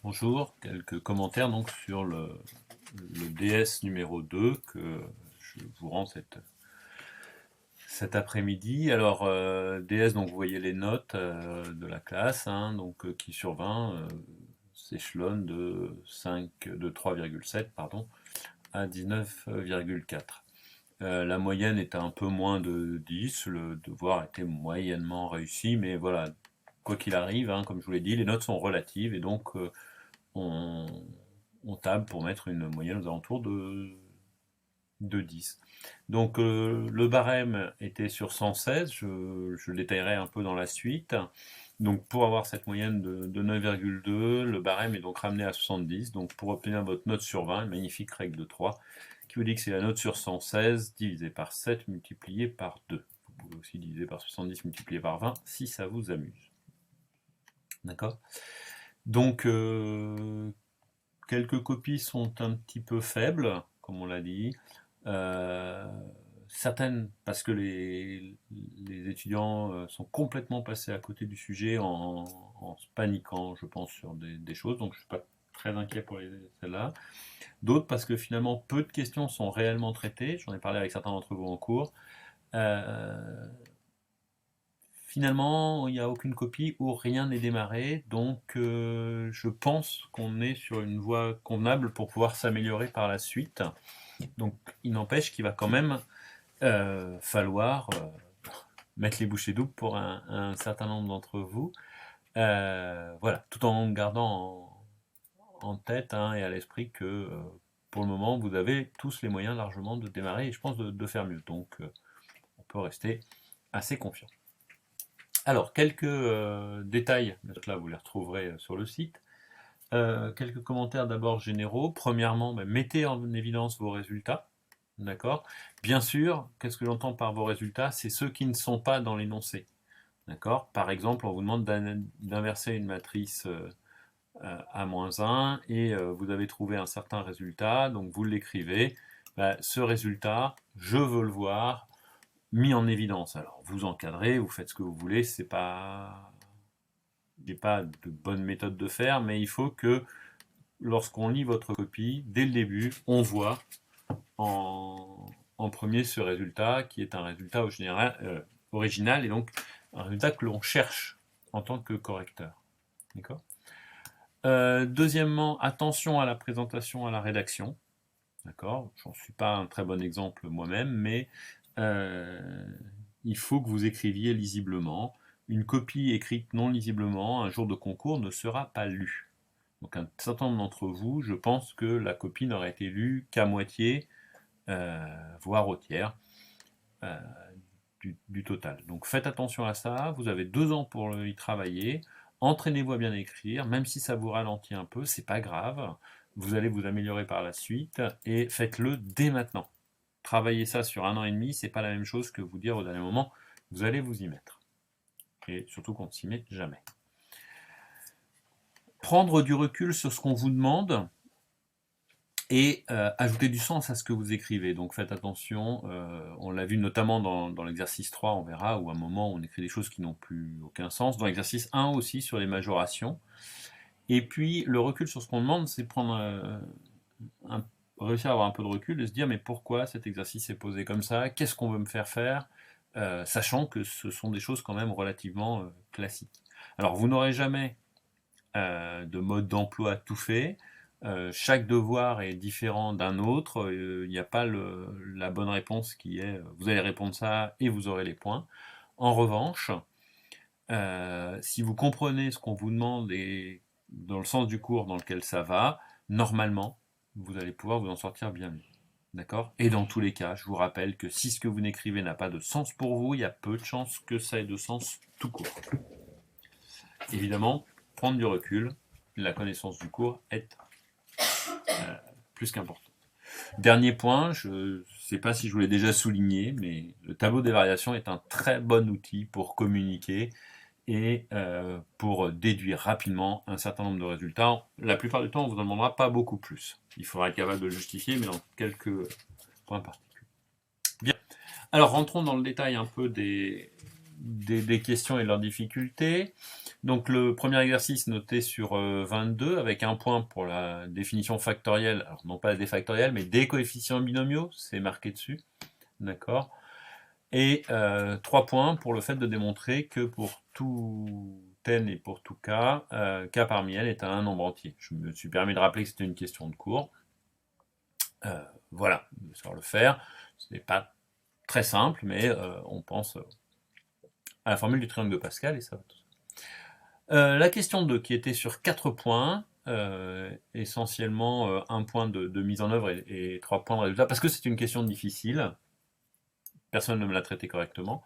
Bonjour, quelques commentaires donc sur le DS numéro 2 que je vous rends cet après-midi. Alors DS, donc vous voyez les notes de la classe, hein, donc qui sur 20 s'échelonne de 3,7 pardon, à 19,4. La moyenne est un peu moins de 10, le devoir était moyennement réussi, mais voilà, quoi qu'il arrive, hein, comme je vous l'ai dit, les notes sont relatives et donc on, on table pour mettre une moyenne aux alentours de 10. Donc le barème était sur 116, je le détaillerai un peu dans la suite. Donc pour avoir cette moyenne de 9,2, le barème est donc ramené à 70. Donc pour obtenir votre note sur 20, une magnifique règle de 3 qui vous dit que c'est la note sur 116 divisé par 7 multiplié par 2. Vous pouvez aussi diviser par 70 multiplié par 20 si ça vous amuse. D'accord. Donc quelques copies sont un petit peu faibles, comme on l'a dit. Euh, Certaines, parce que les étudiants sont complètement passés à côté du sujet en se paniquant, je pense, sur des choses. Donc je ne suis pas très inquiet pour celles-là. D'autres, parce que finalement, peu de questions sont réellement traitées. J'en ai parlé avec certains d'entre vous en cours. Euh, Finalement, il n'y a aucune copie où rien n'est démarré, donc je pense qu'on est sur une voie convenable pour pouvoir s'améliorer par la suite. Donc il n'empêche qu'il va quand même falloir mettre les bouchées doubles pour un certain nombre d'entre vous. Voilà, tout en gardant en tête hein, et à l'esprit que pour le moment, vous avez tous les moyens largement de démarrer et je pense de faire mieux. Donc on peut rester assez confiant. Alors, quelques détails, là vous les retrouverez sur le site. Quelques commentaires d'abord généraux. Premièrement, mettez en évidence vos résultats. D'accord. Bien sûr, qu'est-ce que j'entends par vos résultats? C'est ceux qui ne sont pas dans l'énoncé. D'accord. Par exemple, on vous demande d'inverser une matrice A-1 et vous avez trouvé un certain résultat, donc vous l'écrivez. Ce résultat, je veux le voir mis en évidence. Alors, vous encadrez, vous faites ce que vous voulez, c'est pas il n'y a pas de bonne méthode de faire, mais il faut que lorsqu'on lit votre copie, dès le début, on voit en premier ce résultat qui est un résultat original et donc un résultat que l'on cherche en tant que correcteur. D'accord. Deuxièmement, attention à la présentation, à la rédaction. D'accord. J'en suis pas un très bon exemple moi-même, mais euh, il faut que vous écriviez lisiblement. Une copie écrite non lisiblement, un jour de concours, ne sera pas lue. Donc un certain nombre d'entre vous, je pense que la copie n'aurait été lue qu'à moitié, voire au tiers euh, du total. Donc faites attention à ça, vous avez 2 ans pour y travailler, entraînez-vous à bien écrire, même si ça vous ralentit un peu, c'est pas grave, vous allez vous améliorer par la suite, et faites-le dès maintenant. Travailler ça sur 1 an et demi, c'est pas la même chose que vous dire au dernier moment, vous allez vous y mettre. Et surtout qu'on ne s'y met jamais. Prendre du recul sur ce qu'on vous demande, et ajouter du sens à ce que vous écrivez. Donc faites attention, on l'a vu notamment dans l'exercice 3, on verra, où à un moment on écrit des choses qui n'ont plus aucun sens. Dans l'exercice 1 aussi, sur les majorations. Et puis le recul sur ce qu'on demande, c'est prendre réussir à avoir un peu de recul et se dire mais pourquoi cet exercice est posé comme ça, qu'est-ce qu'on veut me faire faire, sachant que ce sont des choses quand même relativement classiques. Alors vous n'aurez jamais de mode d'emploi tout fait. Chaque devoir est différent d'un autre. Il n'y a pas la bonne réponse qui est vous allez répondre ça et vous aurez les points. En revanche, si vous comprenez ce qu'on vous demande et dans le sens du cours dans lequel ça va, normalement, vous allez pouvoir vous en sortir bien mieux. D'accord. Et dans tous les cas, je vous rappelle que si ce que vous n'écrivez n'a pas de sens pour vous, il y a peu de chances que ça ait de sens tout court. Évidemment, prendre du recul, la connaissance du cours est plus qu'importante. Dernier point, je ne sais pas si je vous l'ai déjà souligné, mais le tableau des variations est un très bon outil pour communiquer et pour déduire rapidement un certain nombre de résultats. La plupart du temps, on ne vous en demandera pas beaucoup plus. Il faudra être capable de le justifier, mais dans quelques points particuliers. Bien. Alors, rentrons dans le détail un peu des des questions et de leurs difficultés. Donc le premier exercice noté sur 22 avec un point pour la définition factorielle, alors non pas des factoriels mais des coefficients binomiaux, c'est marqué dessus, d'accord. Et 3 points pour le fait de démontrer que pour tout n et pour tout k, k parmi n est un nombre entier. Je me suis permis de rappeler que c'était une question de cours. Voilà, je vais savoir le faire. Ce n'est pas très simple, mais on pense à la formule du triangle de Pascal et ça va tout ça. La question 2 qui était sur 4 points, essentiellement 1 point de mise en œuvre et 3 points de résultat, parce que c'est une question difficile. Personne ne me l'a traité correctement.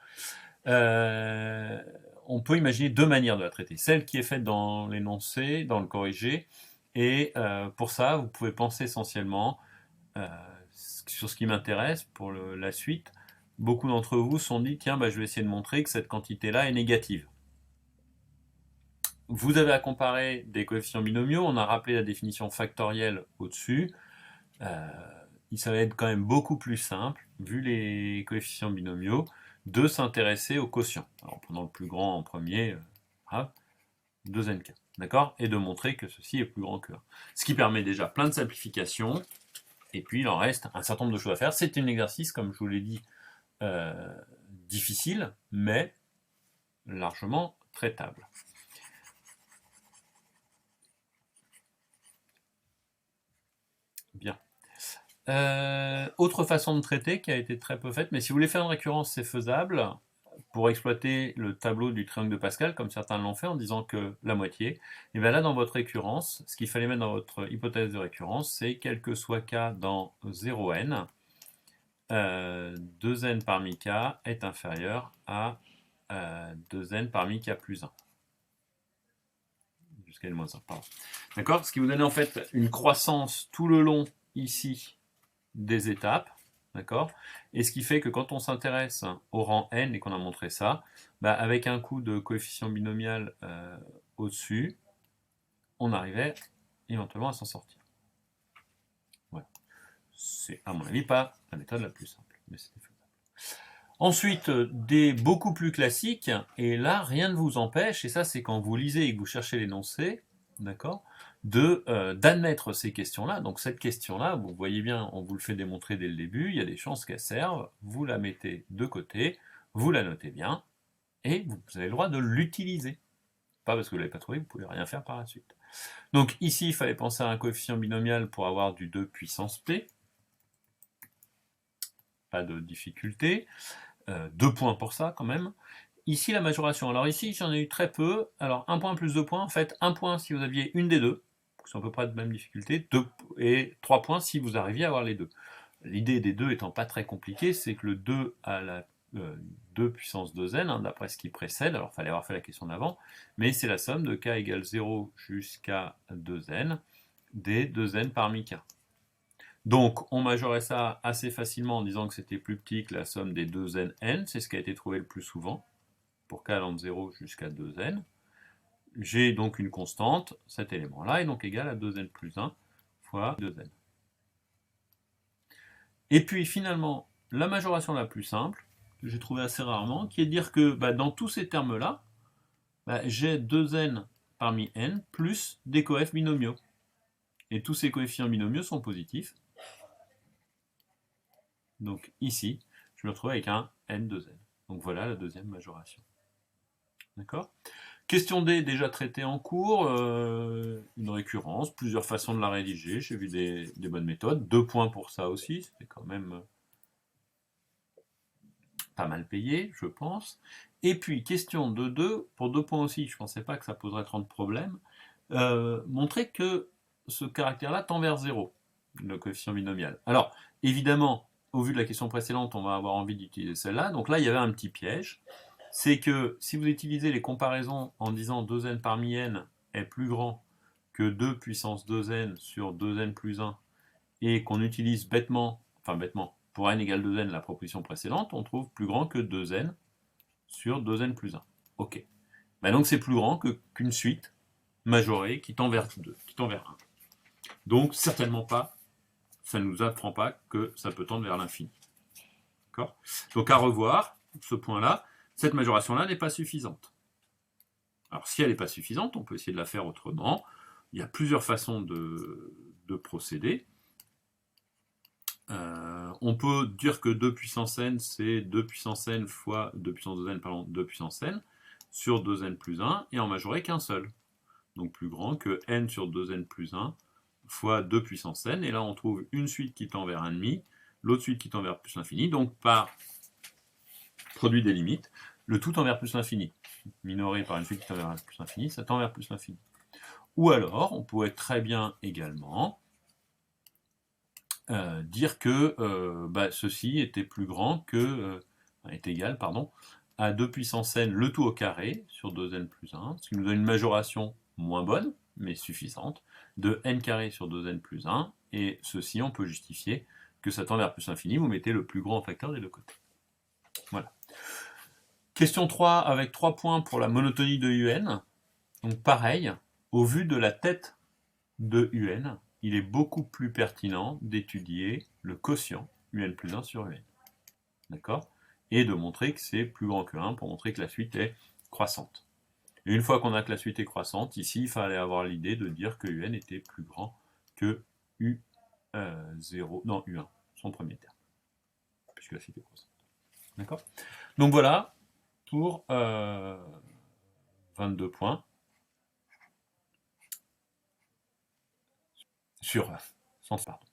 On peut imaginer 2 manières de la traiter. Celle qui est faite dans l'énoncé, dans le corrigé, et pour ça, vous pouvez penser essentiellement sur ce qui m'intéresse pour la suite. Beaucoup d'entre vous se sont dit, tiens, je vais essayer de montrer que cette quantité-là est négative. Vous avez à comparer des coefficients binomiaux, on a rappelé la définition factorielle au-dessus. Ça va être quand même beaucoup plus simple, vu les coefficients binomiaux, de s'intéresser au quotient. Alors, en prenant le plus grand en premier, 2nk, d'accord? Et de montrer que ceci est plus grand que 1. Ce qui permet déjà plein de simplifications, et puis il en reste un certain nombre de choses à faire. C'est un exercice, comme je vous l'ai dit, difficile, mais largement traitable. Bien. Autre façon de traiter qui a été très peu faite, mais si vous voulez faire une récurrence, c'est faisable, pour exploiter le tableau du triangle de Pascal, comme certains l'ont fait en disant que la moitié, et bien là dans votre récurrence, ce qu'il fallait mettre dans votre hypothèse de récurrence, c'est quel que soit k dans 0n, 2n parmi k est inférieur à 2n parmi k plus 1. Jusqu'à n moins 1, pardon. D'accord? Ce qui vous donne en fait une croissance tout le long ici des étapes, d'accord? Et ce qui fait que quand on s'intéresse au rang n et qu'on a montré ça, avec un coup de coefficient binomial au-dessus, on arrivait éventuellement à s'en sortir. Voilà. C'est à mon avis pas la méthode la plus simple, mais c'était faisable. Ensuite, des beaucoup plus classiques, et là rien ne vous empêche, et ça c'est quand vous lisez et que vous cherchez l'énoncé, d'accord, d'admettre ces questions-là. Donc cette question-là, vous voyez bien, on vous le fait démontrer dès le début, il y a des chances qu'elle serve, vous la mettez de côté, vous la notez bien, et vous avez le droit de l'utiliser. Pas parce que vous ne l'avez pas trouvé, vous ne pouvez rien faire par la suite. Donc ici, il fallait penser à un coefficient binomial pour avoir du 2 puissance p. Pas de difficulté. 2 points pour ça quand même. Ici, la majoration. Alors ici, j'en ai eu très peu. Alors 1 point plus 2 points, en fait, 1 point si vous aviez une des deux, qui sont à peu près de même difficulté, et 3 points si vous arriviez à avoir les deux. L'idée des deux étant pas très compliquée, c'est que le 2 a la 2 puissance 2n, d'après ce qui précède, alors il fallait avoir fait la question d'avant, mais c'est la somme de k égale 0 jusqu'à 2n, des 2n parmi k. Donc, on majorait ça assez facilement en disant que c'était plus petit que la somme des 2n, c'est ce qui a été trouvé le plus souvent, pour k allant de 0 jusqu'à 2n. J'ai donc une constante, cet élément-là, est donc égal à 2n plus 1 fois 2n. Et puis finalement, la majoration la plus simple, que j'ai trouvé assez rarement, qui est de dire que dans tous ces termes-là, j'ai 2n parmi n plus des coefs binomiaux. Et tous ces coefficients binomiaux sont positifs. Donc ici, je me retrouve avec un n de n. Donc voilà la deuxième majoration. D'accord? Question D, déjà traitée en cours, une récurrence, plusieurs façons de la rédiger, j'ai vu des bonnes méthodes, 2 points pour ça aussi, c'était quand même pas mal payé, je pense. Et puis, question de 2, pour 2 points aussi, je ne pensais pas que ça poserait tant de problèmes, montrer que ce caractère-là tend vers 0, le coefficient binomial. Alors, évidemment, au vu de la question précédente, on va avoir envie d'utiliser celle-là, donc là, il y avait un petit piège, c'est que si vous utilisez les comparaisons en disant 2n parmi n est plus grand que 2 puissance 2n sur 2n plus 1, et qu'on utilise bêtement, pour n égale 2n, la proposition précédente, on trouve plus grand que 2n sur 2n plus 1. Ok. Donc c'est plus grand qu'une suite majorée qui tend vers 2, qui tend vers 1. Donc certainement pas, ça ne nous apprend pas que ça peut tendre vers l'infini. D'accord ? Donc à revoir, ce point-là. Cette majoration-là n'est pas suffisante. Alors si elle n'est pas suffisante, on peut essayer de la faire autrement. Il y a plusieurs façons de procéder. On peut dire que 2 puissance n, c'est 2 puissance n fois 2 puissance 2n, pardon, 2 puissance n, sur 2n plus 1, et en majorer qu'un seul. Donc plus grand que n sur 2n plus 1 fois 2 puissance n, et là on trouve une suite qui tend vers 1,5, l'autre suite qui tend vers plus l'infini, donc par produit des limites, le tout tend vers plus l'infini. Minoré par une suite qui tend vers plus l'infini, ça tend vers plus l'infini. Ou alors, on pourrait très bien également dire que ceci était plus grand que, est égal, pardon, à 2 puissance n le tout au carré sur 2n plus 1, ce qui nous donne une majoration moins bonne, mais suffisante, de n carré sur 2n plus 1, et ceci, on peut justifier que ça tend vers plus l'infini, vous mettez le plus grand facteur des deux côtés. Voilà. Question 3, avec 3 points pour la monotonie de un. Donc pareil, au vu de la tête de un, il est beaucoup plus pertinent d'étudier le quotient un plus 1 sur un. D'accord? Et de montrer que c'est plus grand que 1 pour montrer que la suite est croissante. Et une fois qu'on a que la suite est croissante, ici, il fallait avoir l'idée de dire que un était plus grand que U0, non, U1, son premier terme, puisque la suite est croissante. D'accord? Donc voilà, pour 22 points. Sur 100, pardon.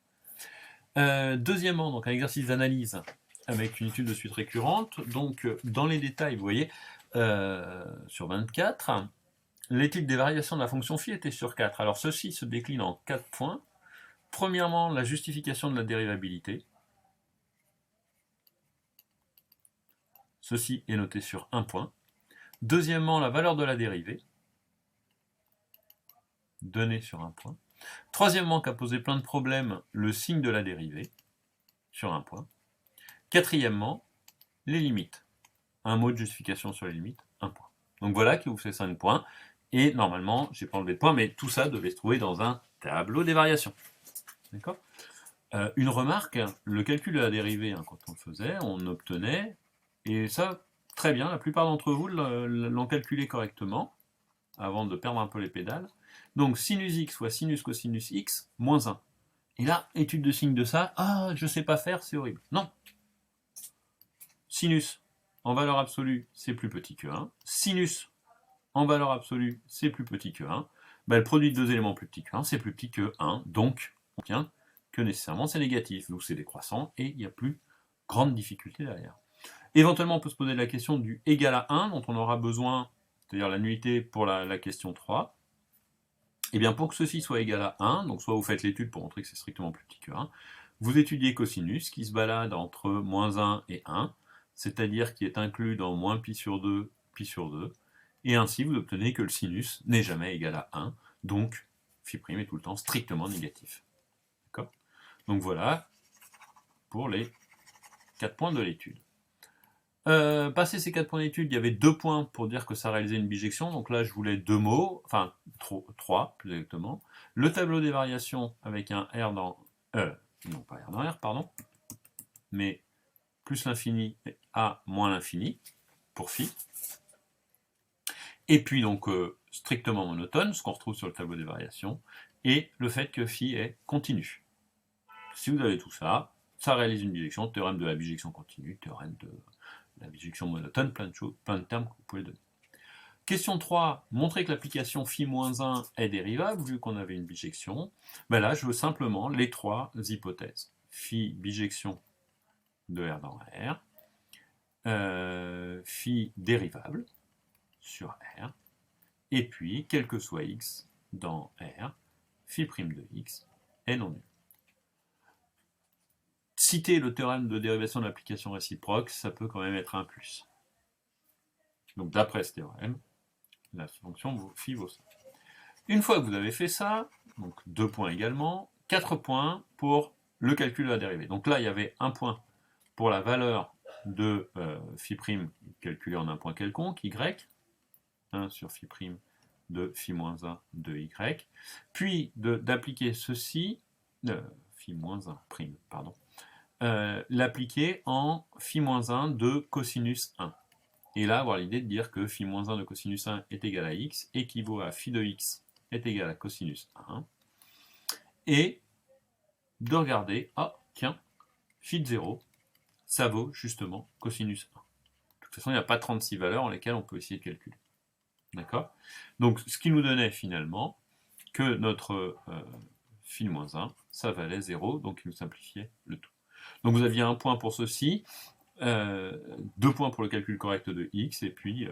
Deuxièmement, donc un exercice d'analyse avec une étude de suite récurrente. Donc dans les détails, vous voyez, sur 24, l'étude des variations de la fonction phi était sur 4. Alors ceci se décline en 4 points. Premièrement, la justification de la dérivabilité. Ceci est noté sur 1 point. Deuxièmement, la valeur de la dérivée, donnée sur 1 point. Troisièmement, qu'a posé plein de problèmes, le signe de la dérivée, sur 1 point. Quatrièmement, les limites. Un mot de justification sur les limites, 1 point. Donc voilà qui vous fait 5 points. Et normalement, j'ai pas enlevé de points, mais tout ça devait se trouver dans un tableau des variations. D'accord ? Une remarque, le calcul de la dérivée, quand on le faisait, on obtenait, et ça, très bien, la plupart d'entre vous l'ont calculé correctement, avant de perdre un peu les pédales. Donc sinus x fois sinus cosinus x, moins 1. Et là, étude de signe de ça, je sais pas faire, c'est horrible. Non. Sinus, en valeur absolue, c'est plus petit que 1. Sinus, en valeur absolue, c'est plus petit que 1. Le produit de deux éléments plus petits que 1, c'est plus petit que 1. Donc, on tient que nécessairement c'est négatif. Donc c'est décroissant et il n'y a plus grande difficulté derrière. Éventuellement, on peut se poser la question du égal à 1, dont on aura besoin, c'est-à-dire la nullité pour la question 3. Et bien pour que ceci soit égal à 1, donc soit vous faites l'étude pour montrer que c'est strictement plus petit que 1, vous étudiez cosinus qui se balade entre moins 1 et 1, c'est-à-dire qui est inclus dans moins pi sur 2, et ainsi vous obtenez que le sinus n'est jamais égal à 1, donc phi' est tout le temps strictement négatif. D'accord ? Donc voilà pour les 4 points de l'étude. Passé ces 4 points d'étude, il y avait 2 points pour dire que ça réalisait une bijection, donc là je voulais 2 mots, enfin 3 plus exactement. Le tableau des variations avec un R dans... non pas R dans R, pardon, mais plus l'infini et A moins l'infini, pour phi. Et puis donc strictement monotone, ce qu'on retrouve sur le tableau des variations, et le fait que phi est continu. Si vous avez tout ça, ça réalise une bijection, théorème de la bijection continue, théorème de la bijection monotone, plein de choses, plein de termes que vous pouvez donner. Question 3, montrer que l'application phi-1 est dérivable, vu qu'on avait une bijection. Là, je veux simplement les 3 hypothèses. Phi bijection de R dans R, phi dérivable sur R, et puis, quel que soit x dans R, phi' de x est non nul. Citer le théorème de dérivation de l'application réciproque, ça peut quand même être un plus. Donc d'après ce théorème, la fonction phi vaut ça. Une fois que vous avez fait ça, donc 2 points également, 4 points pour le calcul de la dérivée. Donc là, il y avait 1 point pour la valeur de phi' calculée en un point quelconque, y, 1 sur phi' de phi-1 de y, puis d'appliquer ceci, phi-1 prime, pardon, l'appliquer en phi-1 de cosinus 1. et là avoir l'idée de dire que phi moins 1 de cosinus 1 est égal à x équivaut à phi de x est égal à cosinus 1, et de regarder, ah tiens, phi de 0, ça vaut justement cosinus 1. De toute façon, il n'y a pas 36 valeurs en lesquelles on peut essayer de calculer. D'accord? Donc, ce qui nous donnait finalement que notre phi moins 1, ça valait 0, donc il nous simplifiait le tout. Donc vous aviez un point pour ceci, 2 points pour le calcul correct de x, et puis,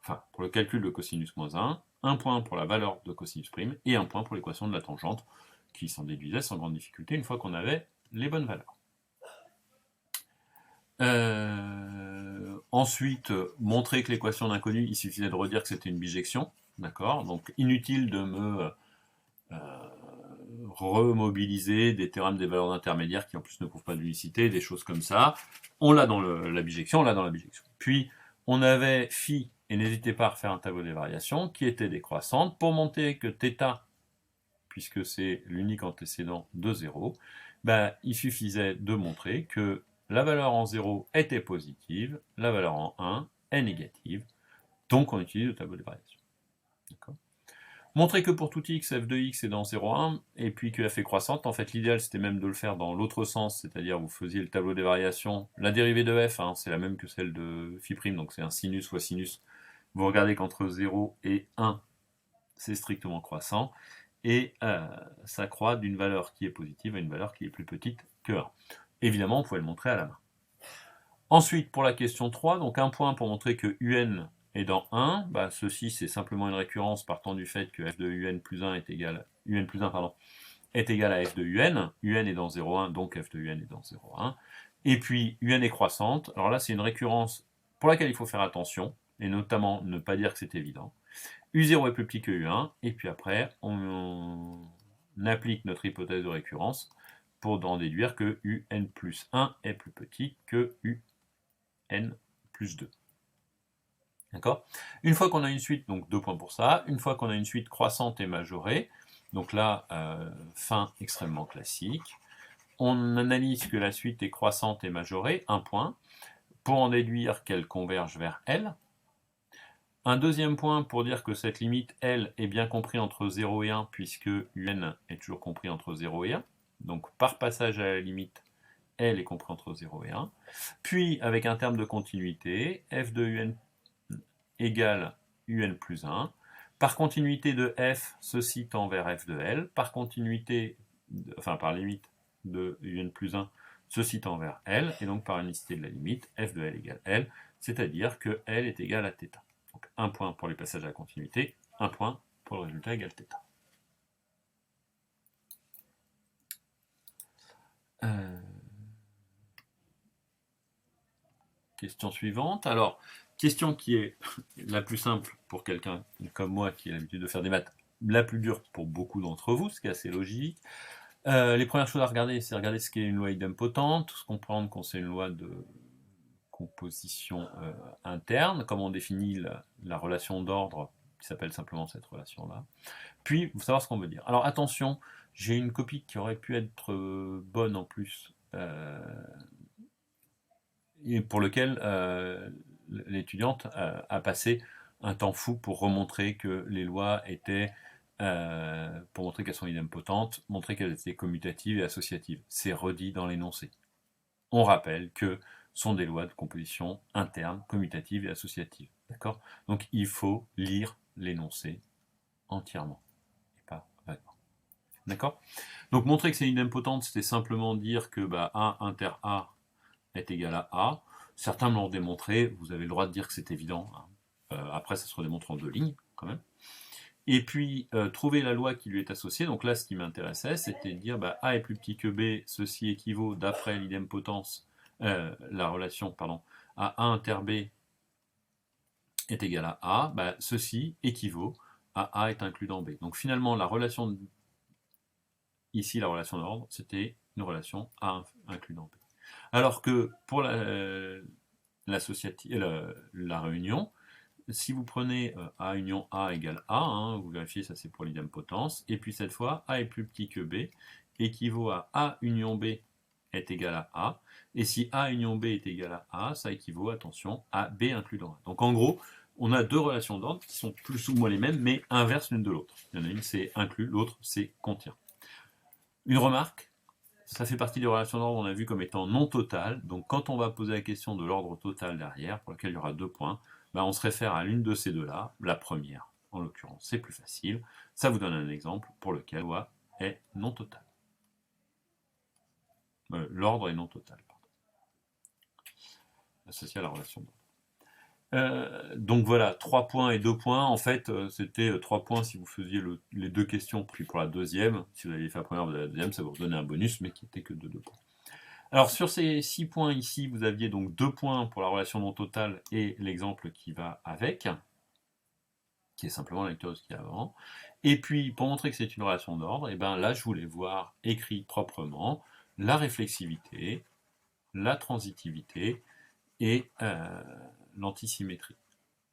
enfin, pour le calcul de cosinus moins 1 point pour la valeur de cosinus prime, et un point pour l'équation de la tangente, qui s'en déduisait sans grande difficulté une fois qu'on avait les bonnes valeurs. Ensuite, montrer que l'équation d'inconnu, il suffisait de redire que c'était une bijection, d'accord? Donc inutile de me remobiliser des théorèmes des valeurs intermédiaires qui en plus ne prouvent pas d'unicité, des choses comme ça. On l'a dans la bijection, on l'a dans la bijection. Puis on avait phi, et n'hésitez pas à refaire un tableau des variations, qui était décroissante, pour montrer que θ, puisque c'est l'unique antécédent de 0, ben, il suffisait de montrer que la valeur en 0 était positive, la valeur en 1 est négative, donc on utilise le tableau des variations. D'accord ? Montrer que pour tout x, f de x est dans 0,1, et puis que f est croissante. En fait, l'idéal, c'était même de le faire dans l'autre sens, c'est-à-dire vous faisiez le tableau des variations. La dérivée de f, hein, c'est la même que celle de phi', donc c'est un sinus fois sinus. Vous regardez qu'entre 0 et 1, c'est strictement croissant, et ça croît d'une valeur qui est positive à une valeur qui est plus petite que 1. Évidemment, on pouvait le montrer à la main. Ensuite, pour la question 3, donc un point pour montrer que un est dans 1, bah, ceci c'est simplement une récurrence partant du fait que f de un plus 1 est égal, est égal à f de un est dans 0,1, donc f de un est dans 0,1, et puis un est croissante. Alors là c'est une récurrence pour laquelle il faut faire attention, et notamment ne pas dire que c'est évident. U0 est plus petit que U1, et puis après on applique notre hypothèse de récurrence pour en déduire que UN plus 1 est plus petit que UN plus 2. D'accord? Une fois qu'on a une suite, donc 2 points pour ça, une fois qu'on a une suite croissante et majorée, donc là, fin extrêmement classique, on analyse que la suite est croissante et majorée, 1 point, pour en déduire qu'elle converge vers L. Un deuxième point pour dire que cette limite L est bien comprise entre 0 et 1, puisque UN est toujours compris entre 0 et 1. Donc par passage à la limite, L est compris entre 0 et 1. Puis avec un terme de continuité, f de UN égale UN plus 1. Par continuité de f, ceci tend vers f de L. Par continuité, par limite de UN plus 1, ceci tend vers L. Et donc par unicité de la limite, f de L égale L, c'est-à-dire que L est égal à θ. Donc un point pour les passages à la continuité, un point pour le résultat égal θ. Question suivante. Alors, question qui est la plus simple pour quelqu'un comme moi qui a l'habitude de faire des maths, la plus dure pour beaucoup d'entre vous, ce qui est assez logique. Les premières choses à regarder, c'est regarder ce qu'est une loi idempotente, se comprendre qu'on c'est une loi de composition interne, comment on définit la relation d'ordre qui s'appelle simplement cette relation-là. Puis, vous savoir ce qu'on veut dire. Alors attention, j'ai une copie qui aurait pu être bonne en plus, et pour lequel l'étudiante a passé un temps fou pour remontrer que les lois étaient, pour montrer qu'elles sont idempotentes, montrer qu'elles étaient commutatives et associatives. C'est redit dans l'énoncé. On rappelle que sont des lois de composition interne, commutative et associative. D'accord ? Donc il faut lire l'énoncé entièrement, et pas vaguement. D'accord ? Donc montrer que c'est idempotente, c'était simplement dire que A inter A est égal à A. Certains me l'ont démontré, vous avez le droit de dire que c'est évident. Hein. Après, ça se redémontre en 2 lignes, quand même. Et puis, trouver la loi qui lui est associée. Donc là, ce qui m'intéressait, c'était de dire A est plus petit que B, ceci équivaut, d'après l'idempotence, la relation, à A inter B est égal à A, ceci équivaut à A est inclus dans B. Donc finalement, la relation, ici, la relation d'ordre, c'était une relation A inclus dans B. Alors que pour la réunion, si vous prenez A union A égale A, hein, vous vérifiez, ça c'est pour l'idempotence, et puis cette fois, A est plus petit que B, équivaut à A union B est égal à A. Et si A union B est égal à A, ça équivaut, attention, à B inclus dans A. Donc en gros, on a deux relations d'ordre qui sont plus ou moins les mêmes, mais inverses l'une de l'autre. Il y en a une, c'est inclus, l'autre, c'est contient. Une remarque, ça fait partie des relations d'ordre, on a vu comme étant non totales. Donc quand on va poser la question de l'ordre total derrière, pour lequel il y aura 2 points, ben on se réfère à l'une de ces deux-là, la première. En l'occurrence, c'est plus facile. Ça vous donne un exemple pour lequel loi est non total. L'ordre est non total, pardon. Associé à la relation d'ordre. Donc voilà, 3 points et 2 points. En fait, c'était 3 points si vous faisiez les deux questions pris pour la deuxième. Si vous aviez fait la première, vous avez la deuxième, ça vous redonnait un bonus, mais qui était que de 2 points. Alors sur ces 6 points ici, vous aviez donc 2 points pour la relation non totale et l'exemple qui va avec, qui est simplement la lecture de ce qu'il y a avant. Et puis, pour montrer que c'est une relation d'ordre, et ben là, je voulais voir écrit proprement la réflexivité, la transitivité et l'antisymétrie.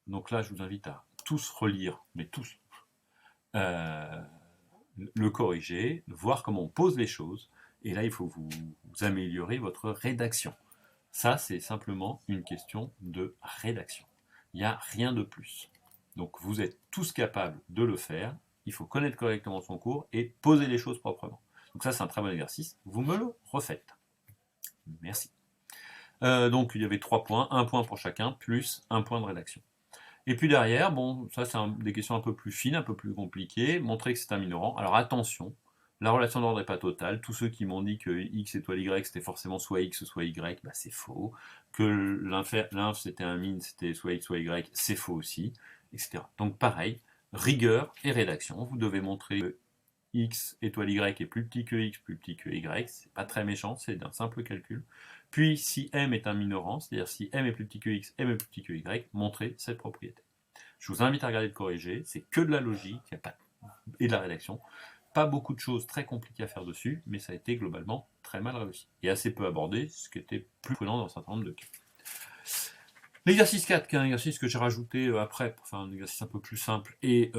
Donc là, je vous invite à tous relire, mais tous, le corriger, voir comment on pose les choses, et là, il faut vous améliorer votre rédaction. Ça, c'est simplement une question de rédaction. Il n'y a rien de plus. Donc vous êtes tous capables de le faire, il faut connaître correctement son cours et poser les choses proprement. Donc ça, c'est un très bon exercice, vous me le refaites. Merci. Donc il y avait 3 points, 1 point pour chacun, plus 1 point de rédaction. Et puis derrière, bon, ça c'est des questions un peu plus fines, un peu plus compliquées, montrer que c'est un minorant. Alors attention, la relation d'ordre n'est pas totale. Tous ceux qui m'ont dit que x étoile y c'était forcément soit x soit y, bah c'est faux. Que l'inf c'était un min, c'était soit x soit y, c'est faux aussi, etc. Donc pareil, rigueur et rédaction. Vous devez montrer que x étoile y est plus petit que x, plus petit que y. C'est pas très méchant, c'est d'un simple calcul. Puis si m est un minorant, c'est-à-dire si m est plus petit que x, m est plus petit que y, montrez cette propriété. Je vous invite à regarder le corrigé, c'est que de la logique et de la rédaction. Pas beaucoup de choses très compliquées à faire dessus, mais ça a été globalement très mal réussi. Et assez peu abordé, ce qui était plus prudent dans un certain nombre de cas. L'exercice 4, qui est un exercice que j'ai rajouté après, pour faire un exercice un peu plus simple et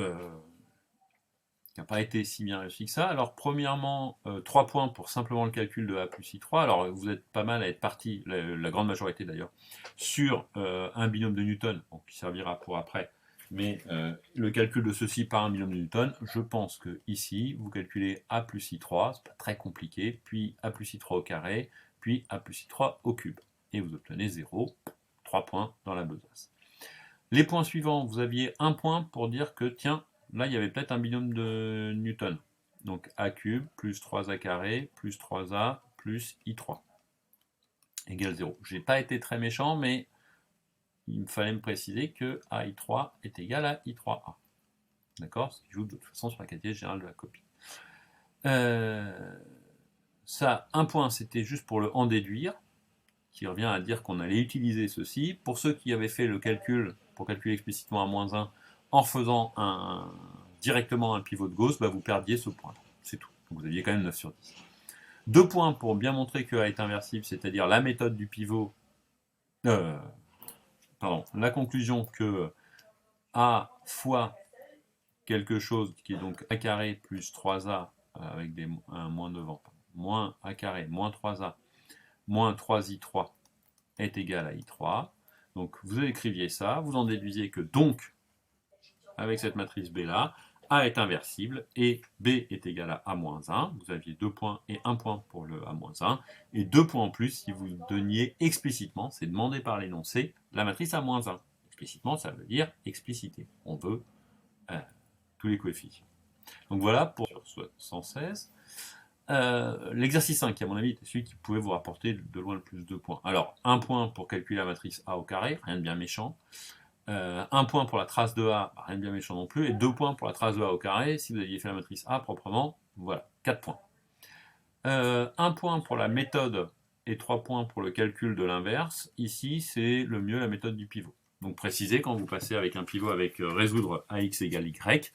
qui n'a pas été si bien réussi que ça. Alors premièrement, 3 points pour simplement le calcul de A plus I3. Alors vous êtes pas mal à être parti, la grande majorité d'ailleurs, sur un binôme de Newton, donc, qui servira pour après, mais le calcul de ceci par un binôme de Newton, je pense que ici, vous calculez A plus I3, c'est pas très compliqué, puis A plus I3 au carré, puis A plus I3 au cube. Et vous obtenez 0, 3 points dans la besace. Les points suivants, vous aviez 1 point pour dire que, tiens, là, il y avait peut-être un binôme de Newton. Donc A cube plus 3A carré plus 3A plus I3 égale 0. Je n'ai pas été très méchant, mais il me fallait me préciser que AI3 est égal à I3A. D'accord? Ce qui joue de toute façon sur la quantité générale de la copie. Ça, 1 point, c'était juste pour le en déduire, qui revient à dire qu'on allait utiliser ceci. Pour ceux qui avaient fait le calcul, pour calculer explicitement à moins 1, en faisant directement un pivot de Gauss, bah vous perdiez ce point. C'est tout. Donc vous aviez quand même 9 sur 10. 2 points pour bien montrer que A est inversible, c'est-à-dire la méthode du pivot, la conclusion que A fois quelque chose qui est donc A carré plus 3A avec un moins devant, moins A carré moins 3A moins 3I3 est égal à I3. Donc vous écriviez ça, vous en déduisiez que donc, avec cette matrice B là, A est inversible et B est égal à A-1. Vous aviez 2 points et 1 point pour le A-1. Et 2 points en plus si vous donniez explicitement, c'est demandé par l'énoncé, la matrice A-1. Explicitement, ça veut dire expliciter. On veut tous les coefficients. Donc voilà pour 116. L'exercice 5, qui à mon avis était celui qui pouvait vous rapporter de loin le plus de points. Alors, 1 point pour calculer la matrice A au carré, rien de bien méchant. 1 point pour la trace de A, rien de bien méchant non plus. Et 2 points pour la trace de A au carré, si vous aviez fait la matrice A proprement, voilà, 4 points. 1 point pour la méthode et 3 points pour le calcul de l'inverse. Ici, c'est le mieux la méthode du pivot. Donc précisez, quand vous passez avec un pivot avec résoudre AX égale Y,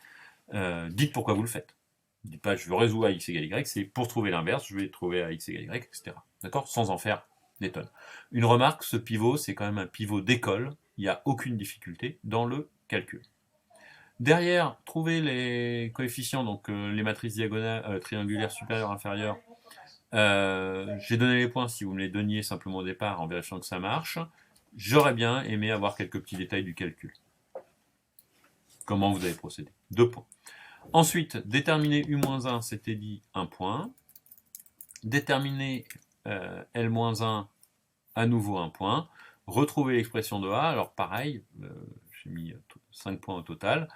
dites pourquoi vous le faites. Ne dites pas je veux résoudre AX égale Y, c'est pour trouver l'inverse, je vais trouver AX égale Y, etc. D'accord? Sans en faire des tonnes. Une remarque, ce pivot, c'est quand même un pivot d'école, il n'y a aucune difficulté dans le calcul. Derrière, trouver les coefficients, donc les matrices diagonales, triangulaires supérieures, inférieures, J'ai donné les points si vous me les donniez simplement au départ en vérifiant que ça marche. J'aurais bien aimé avoir quelques petits détails du calcul. Comment vous avez procédé? 2 points. Ensuite, déterminer U-1, c'était dit 1 point. Déterminer L-1, à nouveau 1 point. Retrouver l'expression de A, alors pareil, j'ai mis 5 points au total.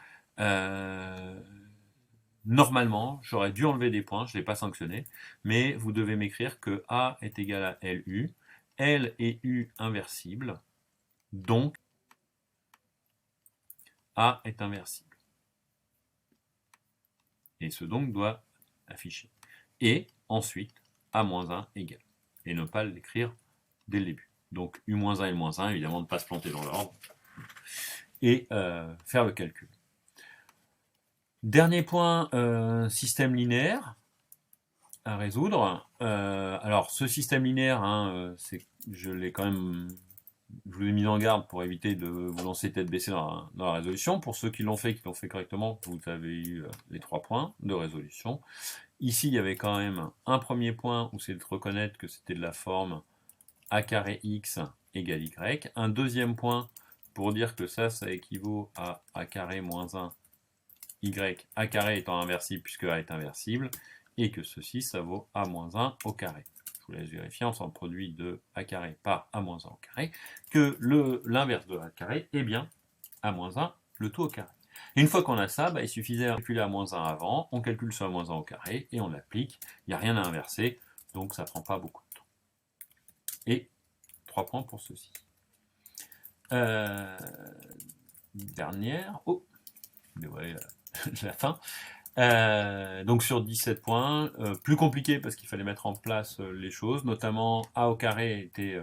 Normalement, j'aurais dû enlever des points, je ne l'ai pas sanctionné, mais vous devez m'écrire que A est égal à LU, L est U inversible, donc A est inversible. Et ce donc doit afficher. Et ensuite, A-1 égale. Et ne pas l'écrire dès le début. Donc U-1 et L-1, évidemment, ne pas se planter dans l'ordre. Et faire le calcul. Dernier point, système linéaire à résoudre. Alors, ce système linéaire, hein, je l'ai quand même, je vous ai mis en garde pour éviter de vous lancer tête baissée dans la résolution. Pour ceux qui l'ont fait correctement, vous avez eu les 3 points de résolution. Ici, il y avait quand même un premier point où c'est de reconnaître que c'était de la forme a carré x égale y. Un deuxième point pour dire que ça équivaut à a carré moins 1 y, a carré étant inversible puisque a est inversible, et que ceci, ça vaut a moins 1 au carré. Je vous laisse vérifier, on s'en produit de a carré par a moins 1 au carré, que l'inverse de a carré est bien a moins 1, le tout au carré. Et une fois qu'on a ça, il suffisait de calculer a moins 1 avant, on calcule ce a moins 1 au carré, et on l'applique, il n'y a rien à inverser, donc ça ne prend pas beaucoup de temps. Et 3 points pour ceci. Dernière, dévoilé la fin. Donc sur 17 points, plus compliqué parce qu'il fallait mettre en place les choses, notamment a au carré était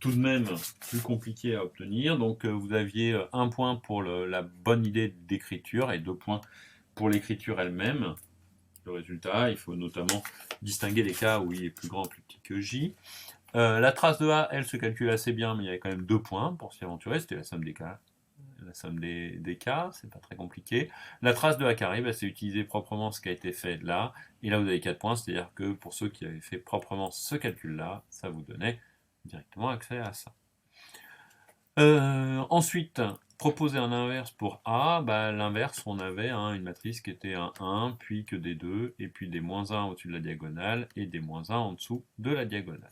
tout de même plus compliqué à obtenir. Donc vous aviez 1 point pour la bonne idée d'écriture et 2 points pour l'écriture elle-même. Le résultat, il faut notamment distinguer les cas où il est plus grand ou plus petit que J. La trace de A, elle se calcule assez bien, mais il y avait quand même 2 points pour s'y aventurer, c'était la somme des cas. La somme des cas, c'est pas très compliqué. La trace de A carré, c'est utiliser proprement ce qui a été fait là, et là vous avez 4 points, c'est-à-dire que pour ceux qui avaient fait proprement ce calcul-là, ça vous donnait directement accès à ça. Ensuite, proposer un inverse pour A, l'inverse, on avait une matrice qui était un 1, puis que des 2, et puis des moins 1 au-dessus de la diagonale, et des moins 1 en dessous de la diagonale.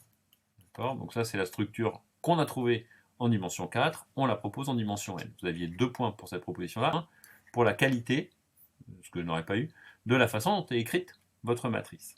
D'accord ? Donc ça, c'est la structure qu'on a trouvée en dimension 4, on la propose en dimension n. Vous aviez 2 points pour cette proposition-là. 1 pour la qualité, ce que je n'aurais pas eu, de la façon dont est écrite votre matrice.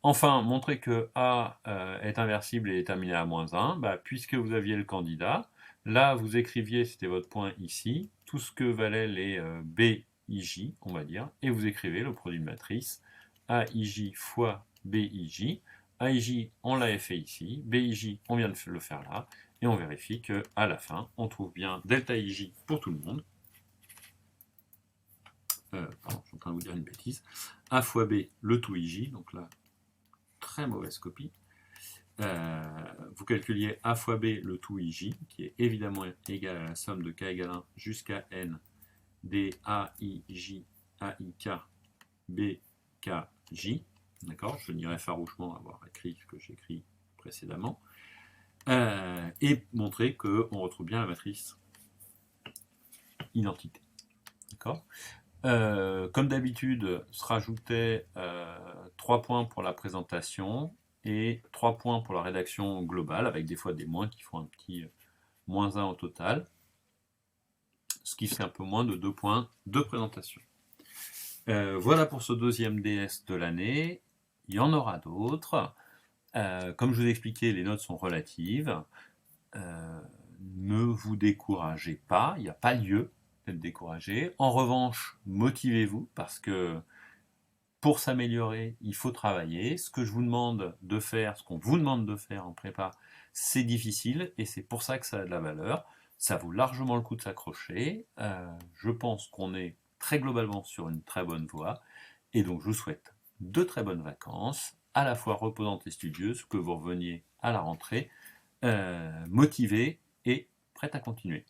Enfin, montrer que A est inversible et est terminé à moins 1, puisque vous aviez le candidat, là vous écriviez, c'était votre point ici, tout ce que valaient les BIJ, on va dire, et vous écrivez le produit de matrice AIJ fois BIJ. AIJ, on l'avait fait ici, BIJ, on vient de le faire là, et on vérifie qu'à la fin, on trouve bien delta IJ pour tout le monde. Pardon, je suis en train de vous dire une bêtise. A fois B, le tout IJ, donc là, très mauvaise copie. Vous calculiez A fois B, le tout IJ, qui est évidemment égal à la somme de K égale 1 jusqu'à N des AIJ, AIK, BKJ. D'accord, je nierai farouchement avoir écrit ce que j'ai écrit précédemment. Et montrer qu'on retrouve bien la matrice identité. D'accord. Comme d'habitude, se rajoutait 3 points pour la présentation et 3 points pour la rédaction globale, avec des fois des moins qui font un petit moins 1 au total, ce qui fait un peu moins de 2 points de présentation. Voilà pour ce deuxième DS de l'année. Il y en aura d'autres. Comme je vous ai expliqué, les notes sont relatives. Ne vous découragez pas, il n'y a pas lieu d'être découragé. En revanche, motivez-vous parce que pour s'améliorer, il faut travailler. Ce que je vous demande de faire, ce qu'on vous demande de faire en prépa, c'est difficile et c'est pour ça que ça a de la valeur. Ça vaut largement le coup de s'accrocher. Je pense qu'on est très globalement sur une très bonne voie et donc je vous souhaite de très bonnes vacances, à la fois reposantes et studieuses, que vous reveniez à la rentrée motivé et prêt à continuer.